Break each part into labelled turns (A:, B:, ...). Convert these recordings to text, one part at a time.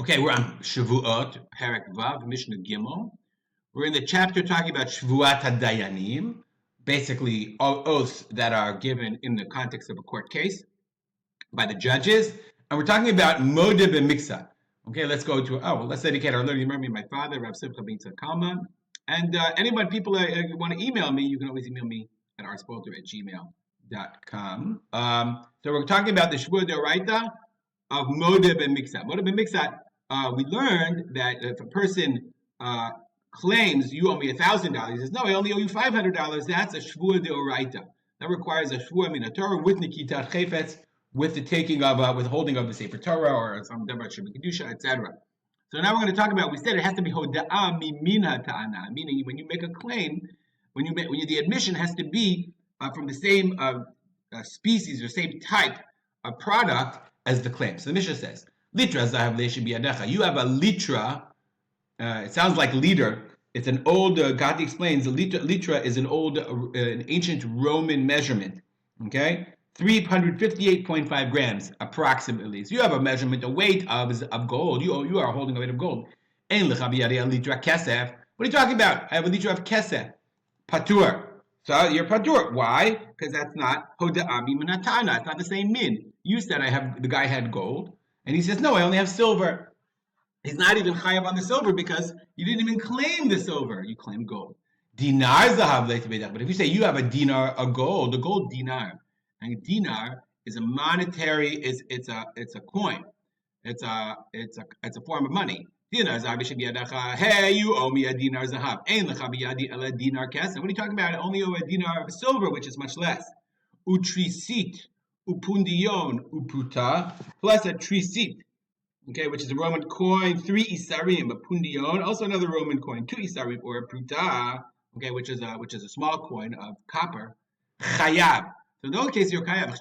A: Okay, we're on Shevuot, Perek Vav, Mishnah Gimel. We're in the chapter talking about Shevuat HaDayanim, basically all oaths that are given in the context of a court case by the judges. And we're talking about Modeh B'Miksa. Okay, let's go to, let's dedicate our learning memory to my father, Rav Simcha ben Kalman. And people want to email me, you can always email me at rspolter@gmail.com. So we're talking about the Shevuot D'Oraita of Modeh B'Miksa. Modeh B'Miksa, we learned that if a person claims you owe me $1,000, he says, no, I only owe you $500. That's a Shevuot D'Oraita. That requires a Shevuot min Torah with Nikitat Chayfetz, with the taking of, withholding of the Sefer Torah or some Davar Sheba Kedusha, etc. So now we're going to talk about. We said it has to be Hoda'ah Mimin HaTa'ana, meaning when you make a claim, the admission has to be from the same species or same type of product as the claim. So the Mishnah says, Litra zahav le'eshe biyadecha. You have a litra. It sounds like liter. It's an old. Gati explains litra is an old, an ancient Roman measurement. Okay, 358.5 grams approximately. So you have a measurement, a weight of gold. You are holding a weight of gold. Ein lecha biyadei litra kesef. What are you talking about? I have a litra of kesef. Patur. So you're patur. Why? Because that's not hoda'ah min hatana. It's not the same min. You said the guy had gold, and he says, no, I only have silver. He's not even chayav on the silver because you didn't even claim the silver. You claim gold. Dinar zahav le'tibedach. But if you say you have a dinar, a gold dinar, and a dinar is a monetary, it's a coin. It's a form of money. Dinar zahav biyadacha. Hey, you owe me a dinar zahav. Ein lecha biyadi ela dinar kesef. What are you talking about? I only owe a dinar of silver, which is much less. Utrisit. Upundion uputa plus a trisit, okay, which is a Roman coin, 3 isarim, a pundion, also another Roman coin, 2 isarim, or a pruta, okay, which is a small coin of copper. Chayav. So in those cases, you're chayav.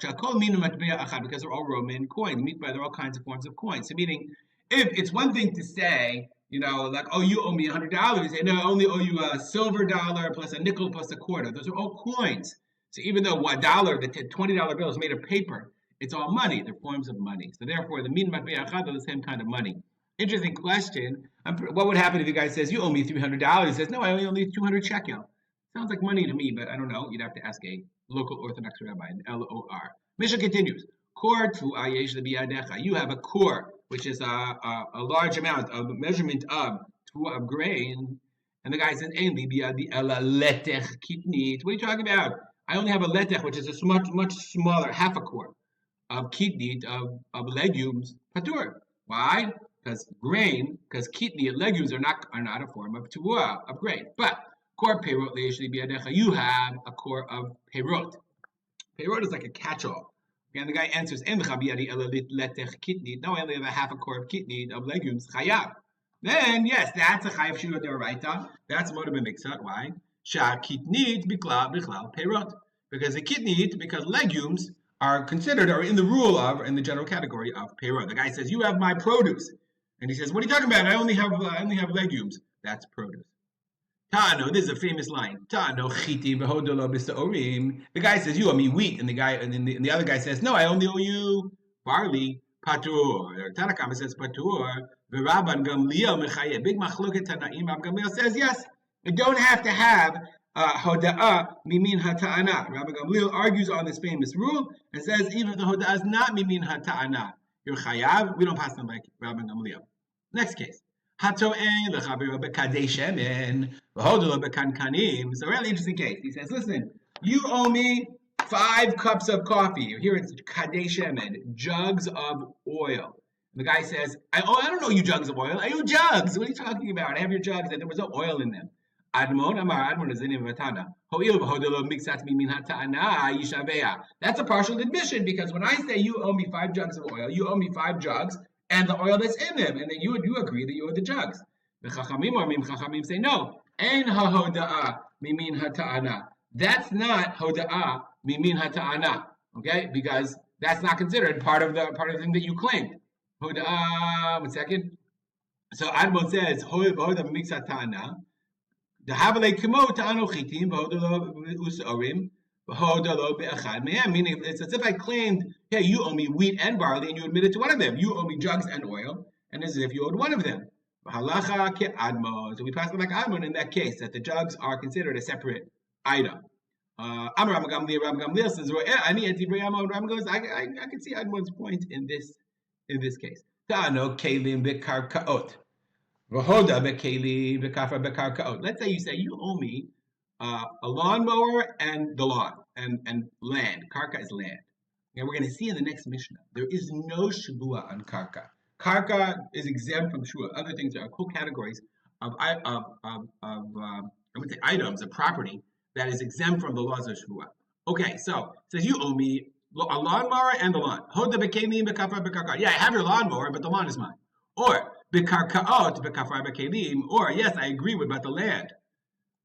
A: Because they're all Roman coins. They're all kinds of forms of coins. So meaning, if it's one thing to say, like, oh, you owe me $100, you say, no, I only owe you a silver dollar plus a nickel plus a quarter. Those are all coins. So even though $1, the $20 bill is made of paper, it's all money. They're forms of money. So therefore, the min matbei achad are the same kind of money. Interesting question. What would happen if the guy says, you owe me $300? He says, no, I only owe you 200 shekel. Sounds like money to me, but I don't know. You'd have to ask a local Orthodox rabbi, an LOR. Mishnah continues. You have a core, which is a large amount of measurement of grain. And the guy says, what are you talking about? I only have a letech, which is a much smaller, half a quart of kitnit, of legumes, patur. Why? Because kitnit and legumes are not a form of tuah, of grain. But kor peirot le'eshli biyadecha, you have a core of peirot. Peirot is like a catch-all. And the guy answers, en lecha biyadi ela letech kitnit. No, I only have a half a core of kitnit, of legumes, chayav. Then, yes, that's a chayav Shevuot D'Oraita. That's Modeh B'Miksa. Why? Kitnit bichlal peirot, because legumes are considered, or in the in the general category of peirot. The guy says, you have my produce, and he says, what are you talking about? I only have legumes. That's produce. Ta'ano, this is a famous line. Ta'ano chiti v'hodolo b'sa'orim. The guy says, you owe me wheat, and the other guy says, no, I only owe you barley. Patur. Tanakama says patur. V'Rabban Gamliel mechayev. Big machloket Tanaim. Gamliel says, yes, you don't have to have hoda'ah mimin hata'ana. Rabbi Gamliel argues on this famous rule and says, even if the hoda'ah is not mimin hata'ana, you're chayav. We don't pass them like Rabbi Gamliel. Next case. Hato'en l'chaviro b'kadei shemen v'hoda'lo b'kankanim. It's a really interesting case. He says, listen, you owe me 5 cups of coffee. Here it's kadei shemen, jugs of oil. The guy says, I don't know you jugs of oil. I owe jugs. What are you talking about? I have your jugs, and there was no oil in them. Admon is the name of a Tana. That's a partial admission, because when I say you owe me 5 jugs of oil, you owe me 5 jugs and the oil that's in them, and then you agree that you owe the jugs. The Chachamim say no. Ein ha-hoda'ah mimin hata'ana. That's not hoda'ah mimin hata'ana. Okay, because that's not considered part of the thing that you claimed. Hoda'ah. 1 second. So Admon says hoda'ah mix hata'ana. The Havale Kimo Ta'ano Chitim v'hodalo usorim v'hodalo be'achad me'em. Meaning, it's as if I claimed, hey, you owe me wheat and barley, and you admitted to one of them. You owe me jugs and oil, and as if you owed one of them. Halacha ke'admon. So we pass it like admon in that case, that the jugs are considered a separate item. Amar Rab Gamliel says, I can see Admon's point in this case. Ta'ano kelim bekarkaot. V'hoda bekelim bekafar bekarkaot. Let's say you owe me a lawnmower and the lawn and land. Karka is land. And we're going to see in the next Mishnah, there is no Shevuot on Karka. Karka is exempt from Shevuot. Other things are cool categories of I would say items of property that is exempt from the laws of Shevuot. Okay, so it says you owe me a lawnmower and the lawn. Hoda bekelim bekafar bekarka. Yeah, I have your lawnmower, but the lawn is mine. Or bekarkaot bekafar bekelim. Or yes, I agree with about the land,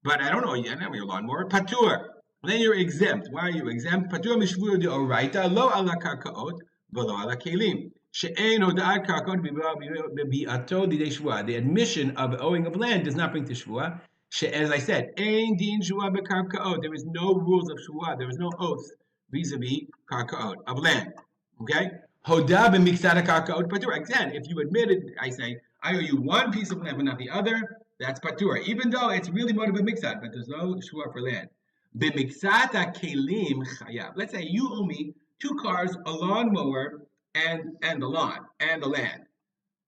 A: but I don't know yet. I don't know your lawnmower. Patur. Then you're exempt. Why are you exempt? Patur mishvuot deoraita lo ala karkaot v'lo ala kelim. She'ein hoda'at karkaot bi'ato didei shvuah. The admission of owing of land does not bring to shvuah. As I said, ein din shvuah bekarkaot. There is no rules of shvuah. There is no oath vis-a-vis karkaot of land. Okay. Hoda b'miksat karkaot patur. Again, if you admitted, I say, I owe you one piece of land but not the other. That's patur. Even though it's really moda b'miksat, but there's no shvuah for land. B'miksat kelim chayav. Let's say you owe me 2 cars, a lawnmower, and the lawn and the land.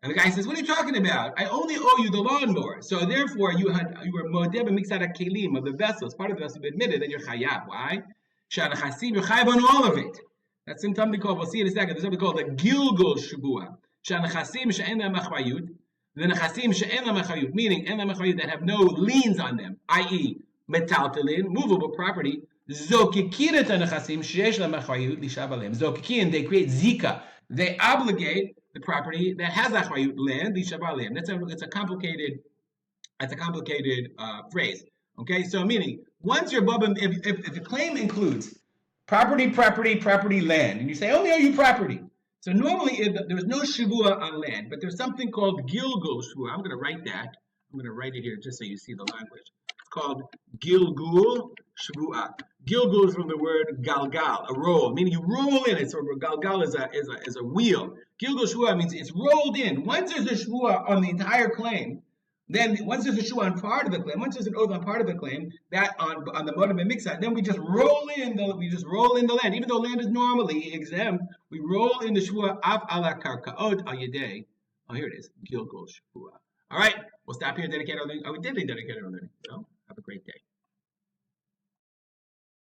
A: And the guy says, "What are you talking about? I only owe you the lawnmower. So therefore, you were modeh b'miksat kelim of the vessels. Part of the vessel, you admitted, then you're chayav. Why? Shanachasim, you're chayav on all of it. That's something called. We'll see in a second. There's something called the Gilgul Shevuah. Shanachasim she'en la machayut. The nechasim she'en la machayut, meaning en la machayut that have no liens on them, i.e., metaltalin, movable property. Zokikin et nechasim sheyesh la machayut lishav alem. Zokikin, they create zika. They obligate the property that has achrayut, land, lishav alem. That's a complicated phrase. Okay, so meaning once you're above, if the claim includes property, land, and you say only owe you property. So normally there's no Shevuah on land, but there's something called Gilgul Shevuah. I'm going to write that. I'm going to write it here just so you see the language. It's called Gilgul Shevuah. Gilgul is from the word galgal, a roll, meaning you roll in it. So galgal is a wheel. Gilgul Shevuah means it's rolled in. Once there's a Shevuah on the entire claim, then once there's a Shevuah on part of the claim, once there's an oath on part of the claim, that on the modim and mixat, then we just roll in the land. Even though land is normally exempt, we roll in the Shevuah af ala karkaot al yedei. Oh, here it is, Gilgul Shevuah. All right, we'll stop here. We did dedicate our learning. So have a great day.